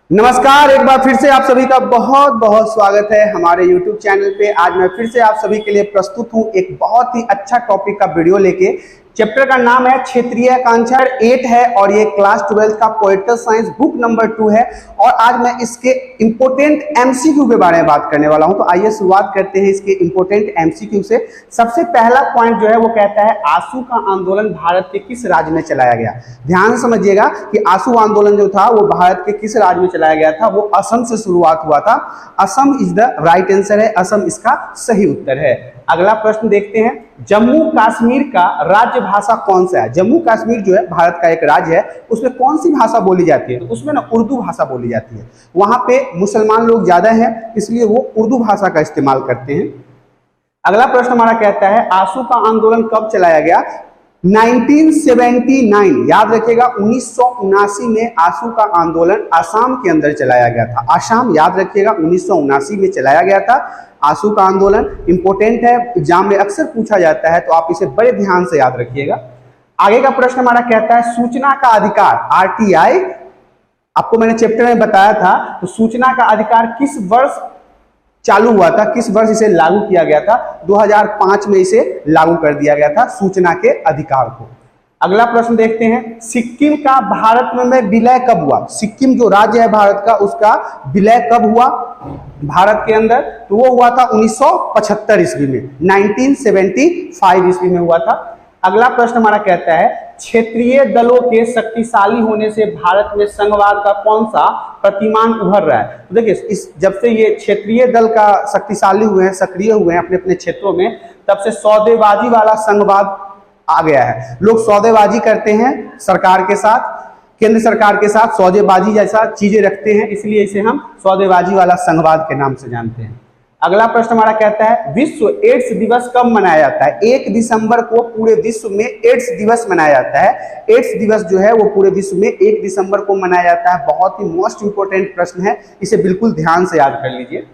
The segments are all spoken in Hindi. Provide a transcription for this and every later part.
नमस्कार, एक बार फिर से आप सभी का बहुत बहुत स्वागत है हमारे YouTube चैनल पे। आज मैं फिर से आप सभी के लिए प्रस्तुत हूँ एक बहुत ही अच्छा टॉपिक का वीडियो लेके। चैप्टर का नाम है क्षेत्रीय आकांक्षा 8 है और ये क्लास 12 का पोलिटिकल साइंस बुक नंबर 2 है। और आज मैं इसके इंपोर्टेंट एमसीक्यू के बारे में बात करने वाला हूं। तो आइए शुरुआत करते हैं इसके इंपोर्टेंट एमसीक्यू से। सबसे पहला पॉइंट जो है वो कहता है आशु का आंदोलन भारत के किस राज्य में चलाया गया। ध्यान से समझिएगा कि आशु आंदोलन जो था वो भारत के किस राज्य में चलाया गया था। वो असम से शुरुआत हुआ था। Assam is the right answer है, असम इसका सही उत्तर है। अगला प्रश्न देखते हैं, जम्मू कश्मीर का राज्य भाषा कौन सा है। जम्मू कश्मीर जो है भारत का एक राज्य है, उसमें कौन सी भाषा बोली जाती है। तो उसमें ना उर्दू भाषा बोली जाती है। वहां पे मुसलमान लोग ज्यादा हैं, इसलिए वो उर्दू भाषा का इस्तेमाल करते हैं। अगला प्रश्न हमारा कहता है आशु का आंदोलन कब चलाया गया। 1979, याद रखिएगा 1979 में आशु का आंदोलन असम के अंदर चलाया गया था। असम याद रखिएगा 1979 में चलाया गया था आशु का आंदोलन। इंपोर्टेंट है, एग्जाम में अक्सर पूछा जाता है, तो आप इसे बड़े ध्यान से याद रखिएगा। आगे का प्रश्न हमारा कहता है सूचना का अधिकार आरटीआई, आपको मैंने चैप्टर में बताया था। तो सूचना का अधिकार किस वर्ष चालू हुआ था, किस वर्ष इसे लागू किया गया था। 2005 में इसे लागू कर दिया गया था सूचना के अधिकार को। अगला प्रश्न देखते हैं, सिक्किम का भारत में विलय कब हुआ। सिक्किम जो राज्य है भारत का, उसका विलय कब हुआ भारत के अंदर। तो वो हुआ था 1975 ईस्वी में, 1975 ईस्वी में हुआ था। अगला प्रश्न हमारा कहता है क्षेत्रीय दलों के शक्तिशाली होने से भारत में संघवाद का कौन सा प्रतिमान उभर रहा है। तो देखिए, इस जब से ये क्षेत्रीय दल का शक्तिशाली हुए हैं, सक्रिय हुए हैं अपने अपने क्षेत्रों में, तब से सौदेबाजी वाला संघवाद आ गया है। लोग सौदेबाजी करते हैं सरकार के साथ, केंद्र सरकार के साथ सौदेबाजी जैसा चीजें रखते हैं, इसलिए इसे हम सौदेबाजी वाला संघवाद के नाम से जानते हैं। अगला प्रश्न हमारा कहता है विश्व एड्स दिवस कब मनाया जाता है। 1 दिसंबर को पूरे विश्व में एड्स दिवस मनाया जाता है। एड्स दिवस जो है वो पूरे विश्व में 1 दिसंबर को मनाया जाता है। बहुत ही मोस्ट इंपोर्टेंट प्रश्न है, इसे बिल्कुल ध्यान से याद कर लीजिए।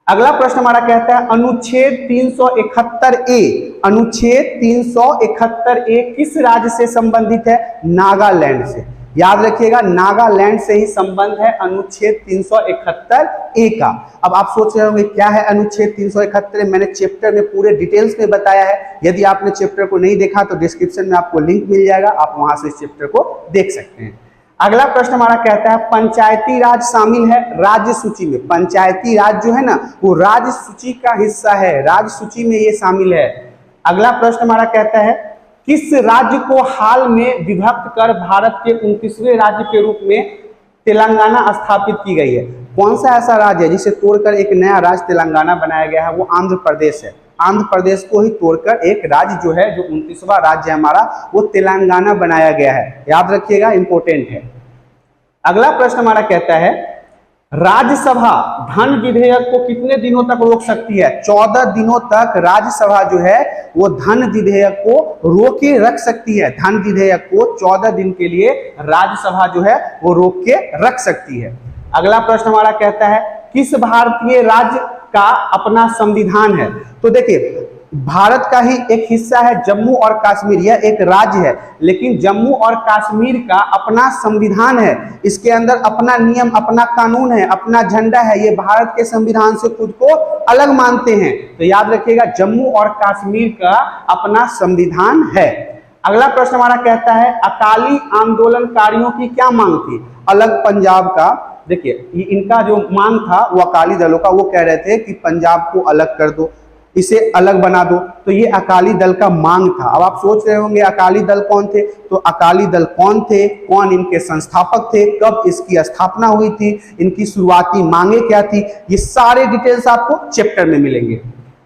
अगला प्रश्न हमारा कहता है अनुच्छेद 371 ए, अनुच्छेद 371 ए किस राज्य से संबंधित है। नागालैंड से। याद रखिएगा नागालैंड से ही संबंध है अनुच्छेद 371 ए का। अब आप सोच रहे होंगे क्या है अनुच्छेद 371। मैंने चैप्टर में पूरे डिटेल्स में बताया है। यदि आपने चैप्टर को नहीं देखा तो डिस्क्रिप्शन में आपको लिंक मिल जाएगा, आप वहां से इस चैप्टर को देख सकते हैं। अगला प्रश्न हमारा कहता है पंचायती राज शामिल है राज्य सूची में। पंचायती राज जो है ना वो राज्य सूची का हिस्सा है, राज्य सूची में ये शामिल है। अगला प्रश्न हमारा कहता है किस राज्य को हाल में विभक्त कर भारत के 29वें राज्य के रूप में तेलंगाना स्थापित की गई है। कौन सा ऐसा राज्य है जिसे तोड़कर एक नया राज्य तेलंगाना बनाया गया है। वो आंध्र प्रदेश है। आंध्र प्रदेश को ही तोड़कर एक राज्य जो है, जो 29वां राज्य है हमारा, वो तेलंगाना बनाया गया है। याद रखिएगा, इंपोर्टेंट है। अगला प्रश्न हमारा कहता है राज्यसभा धन विधेयक को कितने दिनों तक रोक सकती है। 14 दिनों तक राज्यसभा जो है वो धन विधेयक को रोके रख सकती है। धन विधेयक को 14 दिन के लिए राज्यसभा जो है वो रोक के रख सकती है। अगला प्रश्न हमारा कहता है किस भारतीय राज्य का अपना संविधान है। तो देखिए भारत का ही एक हिस्सा है जम्मू और कश्मीर, यह एक राज्य है, लेकिन जम्मू और कश्मीर का अपना संविधान है। इसके अंदर अपना नियम, अपना कानून है, अपना झंडा है। ये भारत के संविधान से खुद को अलग मानते हैं। तो याद रखिएगा जम्मू और कश्मीर का अपना संविधान है। अगला प्रश्न हमारा कहता है अकाली आंदोलनकारियों की क्या मांग थी। अलग पंजाब का, देखिए इनका जो मांग था वो अकाली दलों का, वो कह रहे थे कि पंजाब को अलग कर दो, इसे अलग बना दो। तो ये अकाली दल का मांग था। अब आप सोच रहे होंगे अकाली दल कौन थे। तो अकाली दल कौन थे, कौन इनके संस्थापक थे, कब इसकी स्थापना हुई थी, इनकी शुरुआती मांगे क्या थी, ये सारे डिटेल्स आपको चैप्टर में मिलेंगे।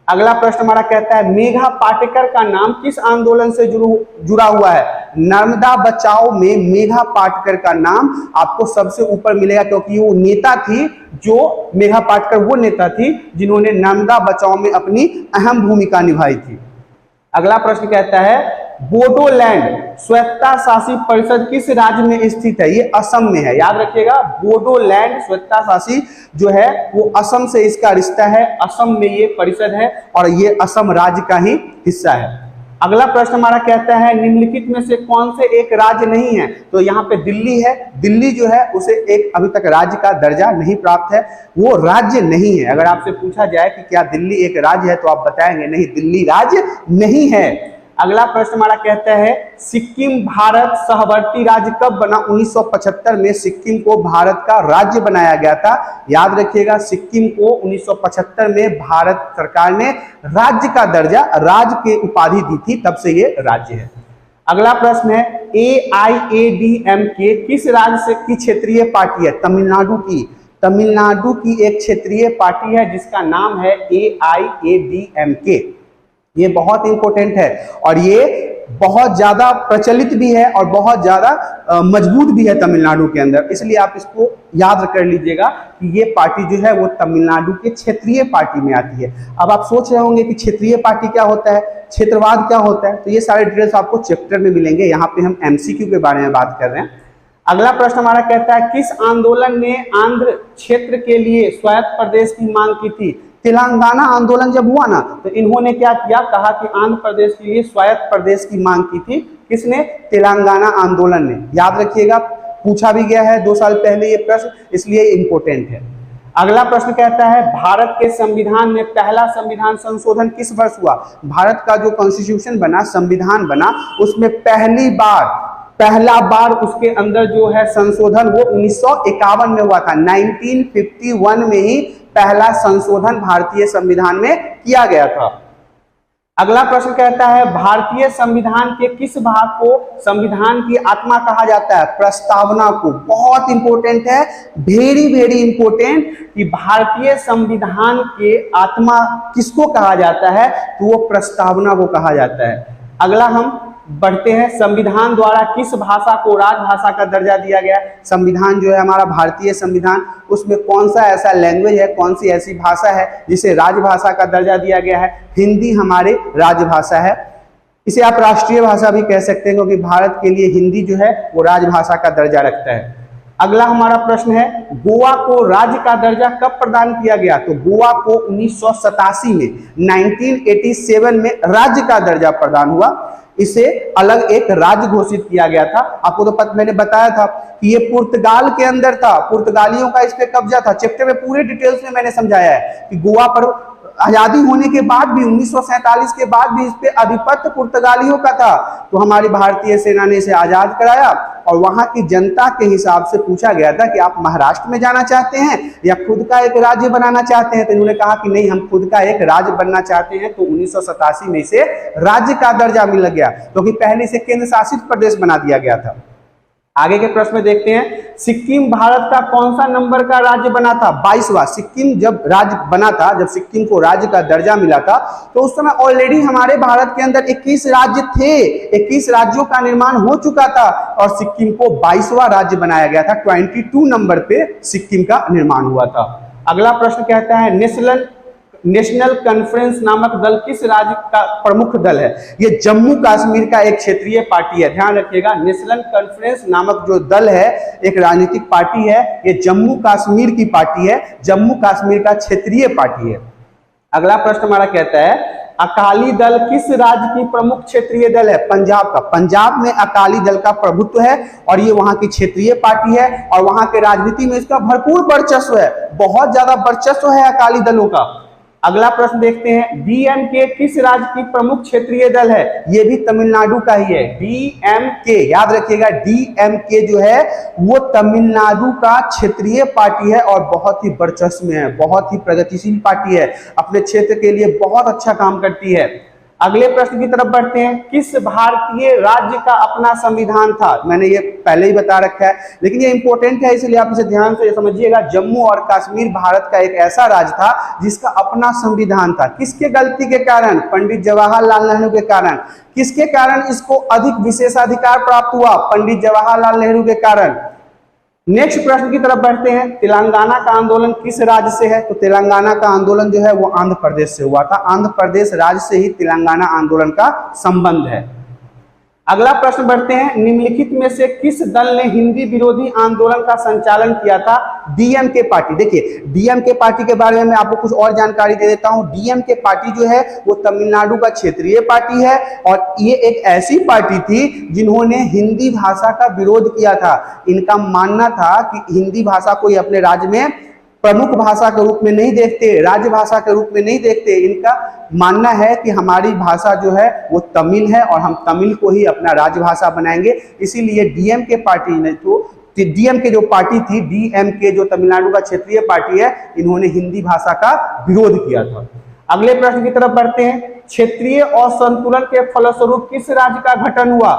अगला प्रश्न हमारा कहता है मेघा पाटेकर का नाम किस आंदोलन से जुड़ा हुआ है। नर्मदा बचाओ में मेघा पाटेकर का नाम आपको सबसे ऊपर मिलेगा, क्योंकि वो नेता थी, जो मेघा पाटेकर वो नेता थी जिन्होंने नर्मदा बचाओ में अपनी अहम भूमिका निभाई थी। अगला प्रश्न कहता है बोडोलैंड स्वायत्ता शासी परिषद किस राज्य में स्थित है। ये असम में है। याद रखिएगा बोडोलैंड स्वायत्ता शासी जो है वो असम से इसका रिश्ता है। असम में ये परिषद है और ये असम राज्य का ही हिस्सा है। अगला प्रश्न हमारा कहता है निम्नलिखित में से कौन से एक राज्य नहीं है, तो यहाँ पे दिल्ली है। दिल्ली जो है उसे एक अभी तक राज्य का दर्जा नहीं प्राप्त है, वो राज्य नहीं है। अगर आपसे पूछा जाए कि क्या दिल्ली एक राज्य है तो आप बताएंगे नहीं, दिल्ली राज्य नहीं है। अगला प्रश्न हमारा कहता है सिक्किम भारत सहवर्ती राज्य कब बना? 1975 में सिक्किम को भारत का राज्य बनाया गया था। याद रखिएगा, सिक्किम को 1975 में भारत सरकार ने राज्य का दर्जा, राज्य की उपाधि दी थी, तब से ये राज्य है। अगला प्रश्न है AIADMK किस राज्य से की क्षेत्रीय पार्टी है? तमिलनाडु की। तमिलनाडु की एक क्षेत्रीय पार्टी है जिसका नाम है AIADMK। ये बहुत इंपॉर्टेंट है और ये बहुत ज्यादा प्रचलित भी है और बहुत ज्यादा मजबूत भी है तमिलनाडु के अंदर, इसलिए आप इसको याद कर लीजिएगा कि ये पार्टी जो है वो तमिलनाडु के क्षेत्रीय पार्टी में आती है। अब आप सोच रहे होंगे कि क्षेत्रीय पार्टी क्या होता है, क्षेत्रवाद क्या होता है, तो ये सारे डिटेल्स आपको चैप्टर में मिलेंगे। यहाँ पे हम MCQ के बारे में बात कर रहे हैं। अगला प्रश्न हमारा कहता है किस आंदोलन ने आंध्र क्षेत्र के लिए स्वायत्त प्रदेश की मांग की थी? तेलंगाना आंदोलन जब हुआ ना तो इन्होंने क्या किया, कहा कि आंध्र प्रदेश के लिए स्वायत्त प्रदेश की मांग की थी। किसने? तेलंगाना आंदोलन ने। याद रखिएगा, पूछा भी गया है 2 साल पहले ये प्रश्न, इसलिए इंपॉर्टेंट है। अगला प्रश्न कहता है भारत के संविधान में पहला संविधान संशोधन किस वर्ष हुआ? भारत का जो कॉन्स्टिट्यूशन बना, संविधान बना, उसमें पहला बार उसके अंदर जो है संशोधन वो 1951 में हुआ था। 1951 में ही पहला संशोधन भारतीय संविधान में किया गया था। अगला प्रश्न कहता है भारतीय संविधान के किस भाग को संविधान की आत्मा कहा जाता है? प्रस्तावना को। बहुत इंपॉर्टेंट है, वेरी इंपॉर्टेंट, कि भारतीय संविधान के आत्मा किसको कहा जाता है? तो वो प्रस्तावना को कहा जाता है। अगला हम बढ़ते हैं, संविधान द्वारा किस भाषा को राजभाषा का दर्जा दिया गया? संविधान जो है हमारा भारतीय संविधान, उसमें कौन सा ऐसा लैंग्वेज है, कौन सी ऐसी भाषा है जिसे राजभाषा का दर्जा दिया गया है? हिंदी हमारे राजभाषा है। इसे आप राष्ट्रीय भाषा भी कह सकते हैं क्योंकि भारत के लिए हिंदी जो है वो राजभाषा का दर्जा रखता है। अगला हमारा प्रश्न है गोवा को राज्य का दर्जा कब प्रदान किया गया? तो गोवा को 1987 में 1987 में राज्य का दर्जा प्रदान हुआ। इसे अलग एक राज्य घोषित किया गया था। आपको तो मैंने बताया था कि ये पुर्तगाल के अंदर था, पुर्तगालियों का इस पे कब्जा था। चैप्टर में पूरे डिटेल्स में मैंने समझाया है कि गोवा पर आजादी होने के बाद भी 1947 के बाद भी इस पे आधिपत्य पुर्तगालियों का था, तो हमारी भारतीय सेना ने इसे आजाद कराया और वहां की जनता के हिसाब से पूछा गया था कि आप महाराष्ट्र में जाना चाहते हैं या खुद का एक राज्य बनाना चाहते हैं? तो इन्होंने कहा कि नहीं, हम खुद का एक राज्य बनना चाहते हैं। तो 1987 में इसे राज्य का दर्जा मिल गया क्योंकि पहले इसे केंद्र शासित प्रदेश बना दिया गया था। आगे के प्रश्न में देखते हैं सिक्किम भारत का कौन सा नंबर का राज्य बना था? 22वां। सिक्किम जब राज्य बना था, जब सिक्किम को राज्य का दर्जा मिला था, तो उस समय ऑलरेडी हमारे भारत के अंदर 21 राज्य थे, 21 राज्यों का निर्माण हो चुका था और सिक्किम को 22वां राज्य बनाया गया था। 22 नंबर पे सिक्किम का निर्माण हुआ था। अगला प्रश्न कहता है नेशनल कॉन्फ्रेंस नामक दल किस राज्य का प्रमुख दल है? ये जम्मू कश्मीर का एक क्षेत्रीय पार्टी है। ध्यान रखिएगा, नेशनल कॉन्फ्रेंस नामक जो दल है, एक राजनीतिक पार्टी है, ये जम्मू कश्मीर की पार्टी है, जम्मू कश्मीर का क्षेत्रीय पार्टी है। अगला प्रश्न हमारा कहता है अकाली दल किस राज्य की प्रमुख क्षेत्रीय दल है? पंजाब का। पंजाब में अकाली दल का प्रभुत्व है और ये वहां की क्षेत्रीय पार्टी है और वहां के राजनीति में इसका भरपूर वर्चस्व है, बहुत ज्यादा वर्चस्व है अकाली दलों का। अगला प्रश्न देखते हैं DMK किस राज्य की प्रमुख क्षेत्रीय दल है? ये भी तमिलनाडु का ही है, DMK। याद रखिएगा, DMK जो है वो तमिलनाडु का क्षेत्रीय पार्टी है और बहुत ही वर्चस्व में है, बहुत ही प्रगतिशील पार्टी है, अपने क्षेत्र के लिए बहुत अच्छा काम करती है। अगले प्रश्न की तरफ बढ़ते हैं किस भारतीय राज्य का अपना संविधान था? मैंने ये पहले ही बता रखा है लेकिन ये इंपॉर्टेंट है, इसलिए आप इसे ध्यान से समझिएगा। जम्मू और कश्मीर भारत का एक ऐसा राज्य था जिसका अपना संविधान था। किसके गलती के कारण? पंडित जवाहरलाल नेहरू के कारण। किसके कारण इसको अधिक विशेषाधिकार प्राप्त हुआ? पंडित जवाहरलाल नेहरू के कारण। नेक्स्ट प्रश्न की तरफ बढ़ते हैं तेलंगाना का आंदोलन किस राज्य से है? तो तेलंगाना का आंदोलन जो है वो आंध्र प्रदेश से हुआ था। आंध्र प्रदेश राज्य से ही तेलंगाना आंदोलन का संबंध है। अगला प्रश्न बढ़ते हैं, निम्नलिखित में से किस दल ने हिंदी विरोधी आंदोलन का संचालन किया था? DMK party. देखिए डीएमके पार्टी के बारे में मैं आपको कुछ और जानकारी दे देता हूं। डीएमके पार्टी जो है वो तमिलनाडु का क्षेत्रीय पार्टी है और ये एक ऐसी पार्टी थी जिन्होंने हिंदी भाषा का विरोध किया था। इनका मानना था कि हिंदी भाषा को ये अपने राज्य में प्रमुख भाषा के रूप में नहीं देखते, राजभाषा के रूप में नहीं देखते। इनका मानना है कि हमारी भाषा जो है वो तमिल है और हम तमिल को ही अपना राजभाषा बनाएंगे। इसीलिए डीएमके पार्टी ने डीएमके जो पार्टी थी, डीएमके जो तमिलनाडु का क्षेत्रीय पार्टी है, इन्होंने हिंदी भाषा का विरोध किया था। अगले प्रश्न की तरफ बढ़ते हैं, क्षेत्रीय असंतुलन के फलस्वरूप किस राज्य का गठन हुआ?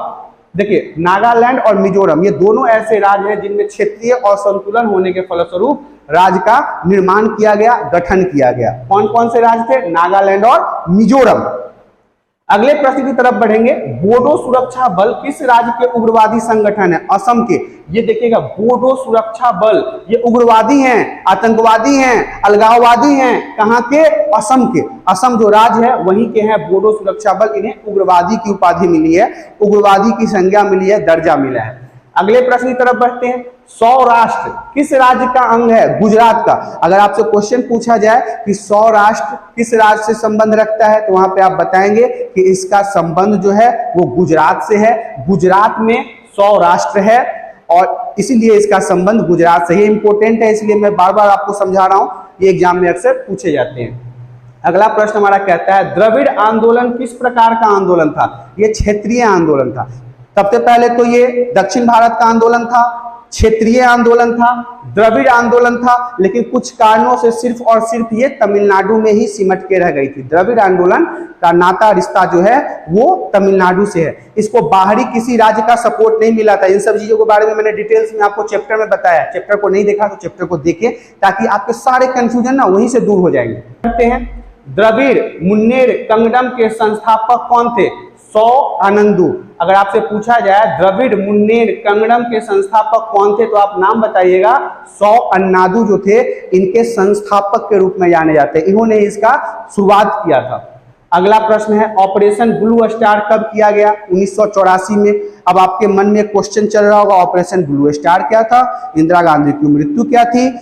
देखिए नागालैंड और मिजोरम ये दोनों ऐसे राज्य हैं जिनमें क्षेत्रीय असंतुलन होने के फलस्वरूप राज्य का निर्माण किया गया, गठन किया गया। कौन कौन से राज्य थे? नागालैंड और मिजोरम। अगले प्रश्न की तरफ बढ़ेंगे, बोडो सुरक्षा बल किस राज्य के उग्रवादी संगठन है? असम के। ये देखिएगा बोडो सुरक्षा बल ये उग्रवादी हैं, आतंकवादी हैं, अलगाववादी हैं। कहां के? असम के। असम जो राज्य है वहीं के हैं बोडो सुरक्षा बल। इन्हें उग्रवादी की उपाधि मिली है, उग्रवादी की संज्ञा मिली है, दर्जा मिला है। अगले प्रश्न की तरफ बढ़ते हैं, सौराष्ट्र किस राज्य का अंग है? गुजरात का। अगर आपसे क्वेश्चन पूछा जाए कि सौराष्ट्र किस राज्य से संबंध रखता है तो वहां पे आप बताएंगे कि इसका संबंध जो है वो गुजरात से है। गुजरात में सौराष्ट्र है और इसीलिए इसका संबंध गुजरात से ही। इंपॉर्टेंट है इसलिए मैं बार बार आपको समझा रहा हूं, ये एग्जाम में अक्सर पूछे जाते हैं। अगला प्रश्न हमारा कहता है, द्रविड़ आंदोलन किस प्रकार का आंदोलन था? ये क्षेत्रीय आंदोलन था। सबसे पहले तो ये दक्षिण भारत का आंदोलन था, क्षेत्रीय आंदोलन था, द्रविड़ आंदोलन था, लेकिन कुछ कारणों से सिर्फ और सिर्फ ये तमिलनाडु में ही सिमट के रह गई थी। द्रविड़ आंदोलन का नाता रिश्ता जो है वो तमिलनाडु से है। इसको बाहरी किसी राज्य का सपोर्ट नहीं मिला था। इन सब चीजों के बारे में मैंने डिटेल्स में आपको चैप्टर में बताया। चैप्टर को नहीं देखा तो चैप्टर को देखें ताकि आपके सारे कंफ्यूजन ना वहीं से दूर हो जाएंगे। करते हैं, द्रविड़ मुन्नेर कंगडम के संस्थापक कौन थे? सौ आनंदू। अगर आपसे पूछा जाए द्रविड़ मुन्नेर कंगडम के संस्थापक कौन थे तो आप नाम बताइएगा। सौ अन्नादू जो थे इनके संस्थापक के रूप में जाने जाते हैं। इन्होंने इसका शुरुआत किया था। अगला प्रश्न है, ऑपरेशन ब्लू स्टार कब किया गया? 1984 में। अब आपके मन में क्वेश्चन चल रहा होगा ऑपरेशन ब्लू स्टार क्या था, इंदिरा गांधी की मृत्यु क्या थी,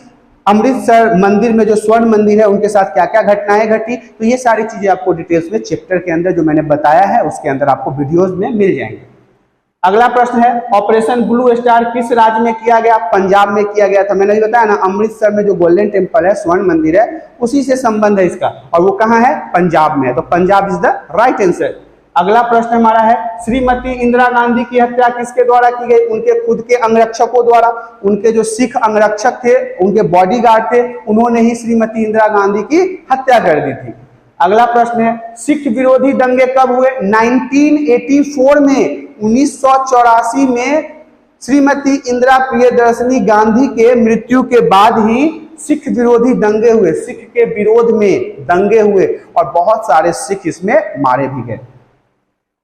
अमृतसर मंदिर में जो स्वर्ण मंदिर है उनके साथ क्या क्या घटनाएं घटी। तो ये सारी चीजें आपको डिटेल्स में चैप्टर के अंदर जो मैंने बताया है उसके अंदर आपको वीडियोस में मिल जाएंगे। अगला प्रश्न है, ऑपरेशन ब्लू स्टार किस राज्य में किया गया? पंजाब में किया गया था। मैंने भी बताया ना, अमृतसर में जो गोल्डन टेम्पल है, स्वर्ण मंदिर है, उसी से संबंध है इसका, और वो कहाँ है? पंजाब में है। तो Punjab is the right answer. अगला प्रश्न हमारा है, श्रीमती इंदिरा गांधी की हत्या किसके द्वारा की गई? उनके खुद के अंगरक्षकों द्वारा। उनके जो सिख अंगरक्षक थे, उनके बॉडीगार्ड थे, उन्होंने ही श्रीमती इंदिरा गांधी की हत्या कर दी थी। अगला प्रश्न है, सिख विरोधी दंगे कब हुए? 1984 में। 1984 में श्रीमती इंदिरा प्रियदर्शनी गांधी के मृत्यु के बाद ही सिख विरोधी दंगे हुए। सिख के विरोध में दंगे हुए और बहुत सारे सिख इसमें मारे भी गए।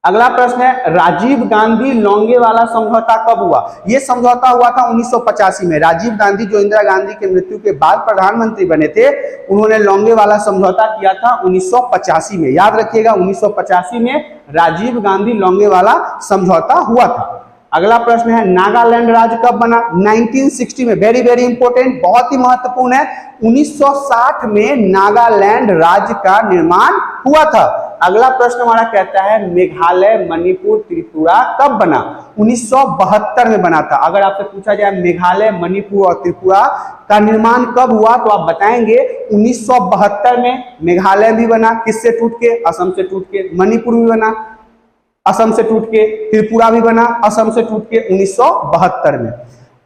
अगला प्रश्न है, राजीव गांधी लोंगेवाला समझौता कब हुआ? यह समझौता हुआ था 1985 में। राजीव गांधी जो इंदिरा गांधी के मृत्यु के बाद प्रधानमंत्री बने थे, उन्होंने लोंगेवाला समझौता किया था 1985 में। याद रखिएगा 1985 में राजीव गांधी लोंगेवाला समझौता हुआ था। अगला प्रश्न है, नागालैंड राज्य कब बना? 1960 में। वेरी वेरी इंपॉर्टेंट, बहुत ही महत्वपूर्ण है। 1960 में नागालैंड राज्य का निर्माण हुआ था। अगला प्रश्न हमारा कहता है, मेघालय मणिपुर त्रिपुरा कब बना? 1972 में बना था। अगर आपसे पूछा जाए मेघालय मणिपुर और त्रिपुरा का निर्माण कब हुआ तो आप बताएंगे 1972 में। मेघालय भी बना, किससे टूट के? असम से टूट के। मणिपुर भी बना, असम से टूट के। त्रिपुरा भी बना, असम से टूट के 1972 में।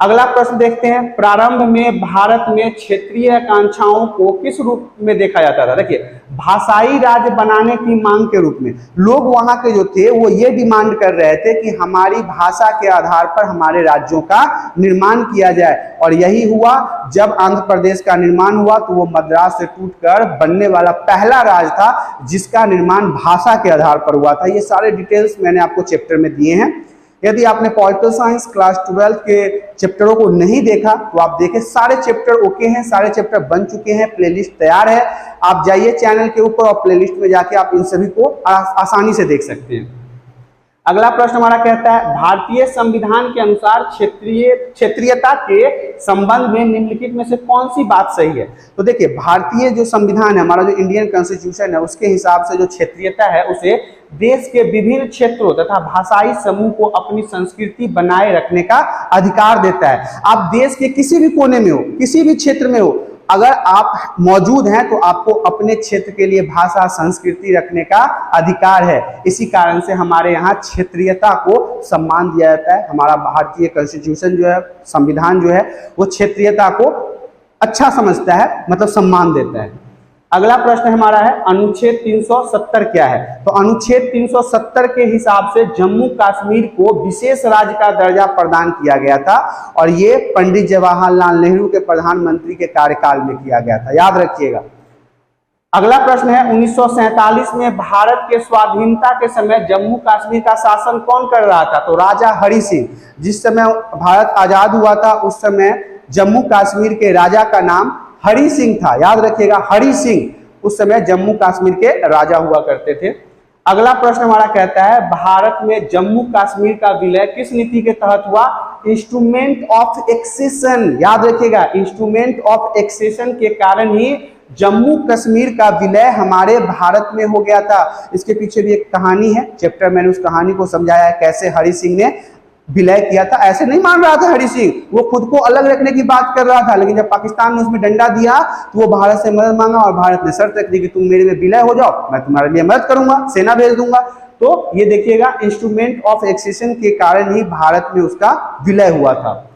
अगला प्रश्न देखते हैं, प्रारंभ में भारत में क्षेत्रीय आकांक्षाओं को किस रूप में देखा जाता था? देखिए, भाषाई राज्य बनाने की मांग के रूप में लोग वहां के जो थे वो ये डिमांड कर रहे थे कि हमारी भाषा के आधार पर हमारे राज्यों का निर्माण किया जाए। और यही हुआ। जब आंध्र प्रदेश का निर्माण हुआ तो वो मद्रास से टूटकर बनने वाला पहला राज्य था जिसका निर्माण भाषा के आधार पर हुआ था। ये सारे डिटेल्स मैंने आपको चैप्टर में दिए हैं। यदि आपने पॉलिटिकल साइंस क्लास 12 के चैप्टरों को नहीं देखा तो आप देखें, सारे चैप्टर ओके हैं, सारे चैप्टर बन चुके हैं, प्लेलिस्ट तैयार है। आप जाइए चैनल के ऊपर और प्लेलिस्ट में जाके आप इन सभी को आसानी से देख सकते हैं। अगला प्रश्न हमारा कहता है भारतीय संविधान के अनुसार क्षेत्रीयता के संबंध में निम्नलिखित में से कौन सी बात सही है। तो देखिए भारतीय जो संविधान है, हमारा जो इंडियन कॉन्स्टिट्यूशन है, उसके हिसाब से जो क्षेत्रीयता है उसे देश के विभिन्न क्षेत्रों तथा भाषाई समूह को अपनी संस्कृति बनाए रखने का अधिकार देता है। आप देश के किसी भी कोने में हो, किसी भी क्षेत्र में हो, अगर आप मौजूद हैं तो आपको अपने क्षेत्र के लिए भाषा संस्कृति रखने का अधिकार है। इसी कारण से हमारे यहाँ क्षेत्रीयता को सम्मान दिया जाता है। हमारा भारतीय कॉन्स्टिट्यूशन जो है, संविधान जो है, वो क्षेत्रीयता को अच्छा समझता है, मतलब सम्मान देता है। अगला प्रश्न हमारा है अनुच्छेद 370 क्या है। तो अनुच्छेद 370 के हिसाब से जम्मू कश्मीर को विशेष राज्य का दर्जा प्रदान किया गया था और ये पंडित जवाहरलाल नेहरू के प्रधानमंत्री के कार्यकाल में किया गया था, याद रखिएगा। अगला प्रश्न है 1947 में भारत के स्वाधीनता के समय जम्मू कश्मीर का शासन कौन कर रहा था। तो राजा हरि सिंह। जिस समय भारत आजाद हुआ था उस समय जम्मू कश्मीर के राजा का नाम हरि सिंह था, याद रखिएगा, हरि सिंह उस समय जम्मू कश्मीर के राजा हुआ करते थे। अगला प्रश्न हमारा कहता है भारत में जम्मू कश्मीर का विलय किस नीति के तहत हुआ। इंस्ट्रूमेंट ऑफ एक्सेशन, याद रखिएगा, इंस्ट्रूमेंट ऑफ एक्सेशन के कारण ही जम्मू कश्मीर का विलय हमारे भारत में हो गया था। इसके पीछे भी एक कहानी है, चैप्टर मैंने उस कहानी को समझाया है कैसे हरि सिंह ने विलय किया था। ऐसे नहीं मान रहा था हरि सिंह, वो खुद को अलग रखने की बात कर रहा था, लेकिन जब पाकिस्तान ने उसमें डंडा दिया तो वो भारत से मदद मांगा और भारत ने शर्त रख दी कि तुम मेरे में विलय हो जाओ, मैं तुम्हारे लिए मदद करूंगा, सेना भेज दूंगा। तो ये देखिएगा इंस्ट्रूमेंट ऑफ एक्सेशन के कारण ही भारत में उसका विलय हुआ था।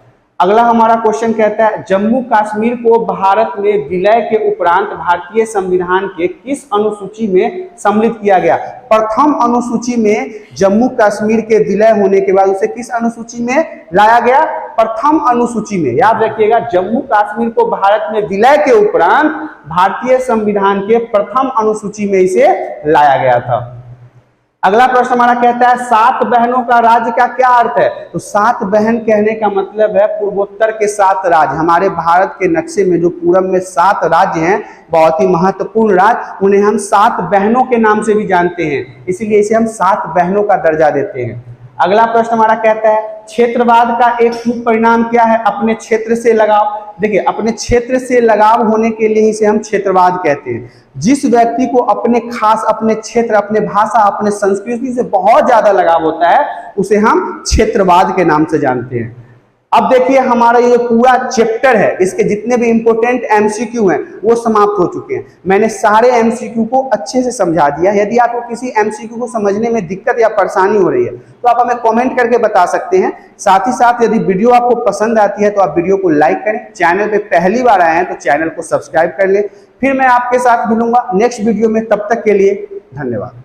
अगला हमारा क्वेश्चन कहता है जम्मू कश्मीर को भारत में विलय के उपरांत भारतीय संविधान के किस अनुसूची में सम्मिलित किया गया। प्रथम अनुसूची में जम्मू कश्मीर के विलय होने के बाद उसे किस अनुसूची में लाया गया, प्रथम अनुसूची में, याद रखिएगा। जम्मू कश्मीर को भारत में विलय के उपरांत भारतीय संविधान के प्रथम अनुसूची में इसे लाया गया था। अगला प्रश्न हमारा कहता है 7 बहनों का राज्य का क्या अर्थ है। तो 7 बहन कहने का मतलब है पूर्वोत्तर के 7 राज्य। हमारे भारत के नक्शे में जो पूरब में 7 राज्य हैं, बहुत ही महत्वपूर्ण राज्य, उन्हें हम 7 बहनों के नाम से भी जानते हैं, इसीलिए इसे हम 7 बहनों का दर्जा देते हैं। अगला प्रश्न हमारा कहता है क्षेत्रवाद का एक परिणाम क्या है। अपने क्षेत्र से लगाव। देखिए अपने क्षेत्र से लगाव होने के लिए इसे हम क्षेत्रवाद कहते हैं। जिस व्यक्ति को अपने खास, अपने क्षेत्र, अपने भाषा, अपने संस्कृति से बहुत ज्यादा लगाव होता है उसे हम क्षेत्रवाद के नाम से जानते हैं। अब देखिए हमारा ये पूरा चैप्टर है, इसके जितने भी इंपॉर्टेंट एमसीक्यू हैं वो समाप्त हो चुके हैं। मैंने सारे एमसीक्यू को अच्छे से समझा दिया। यदि आपको किसी एमसीक्यू को समझने में दिक्कत या परेशानी हो रही है तो आप हमें कमेंट करके बता सकते हैं। साथ ही साथ यदि वीडियो आपको पसंद आती है तो आप वीडियो को लाइक करें। चैनल पे पहली बार आए हैं तो चैनल को सब्सक्राइब कर लें। फिर मैं आपके साथ मिलूंगा नेक्स्ट वीडियो में, तब तक के लिए धन्यवाद।